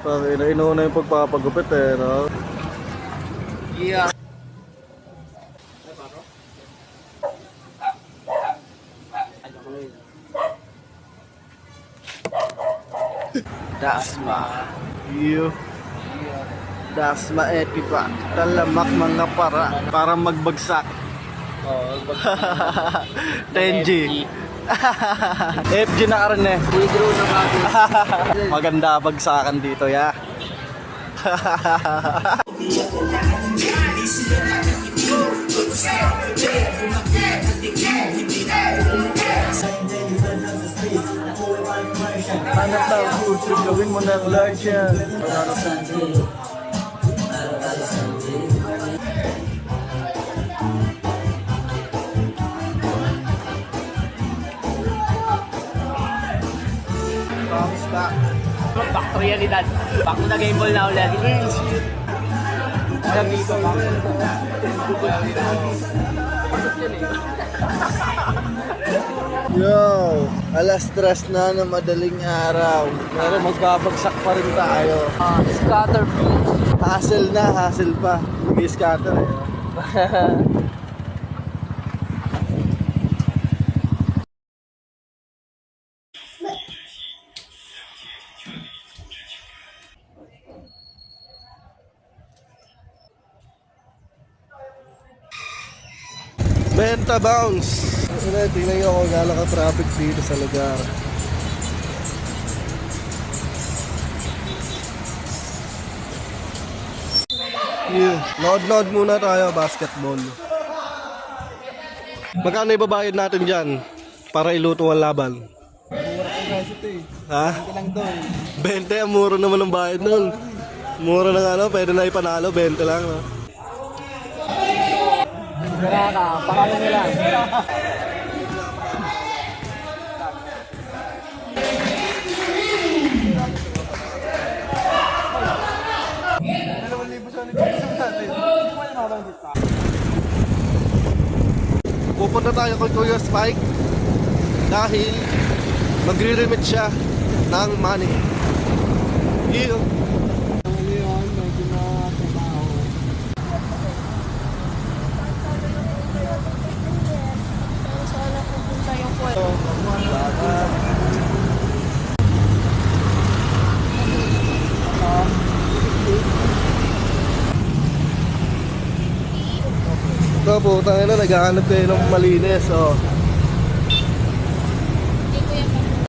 Inuuna yung pagpapagupit eh, no? Yeah. Dasma. Iyo. Dasma etipa. Talamak mga para magbagsak. Oh, 10G. FG na karon eh. Hydro na bago. Maganda bagsakan dito ya. Hanap na puso, gawin mo ng large yan. Bounce back. Back to realidad. Back to the game ball na ulit. Dito ba? Yo, alas 3 na ng madaling araw. Pero magbabagsak pa rin tayo. Scatter. Hassle pa. Nag-scatter eh. Benta bounce. Tingnan nyo kung gano'n ka-traffic dito sa lugar. Yeah. Load muna tayo, basketball. Magkano ibabayad natin dyan para iluto ang laban? Ha? 20, ang mura naman ang bayad nun. Mura ng ano, pwede na ipanalo, 20 lang. No? Mira ka, pakalo nila. Pupunta tayo kay Kuya Spike dahil magre-remit siya ng money. Iyo. Sana pupunta yung kwento. Ito po, tayo na naghahanap kayo ng malinis. Oh.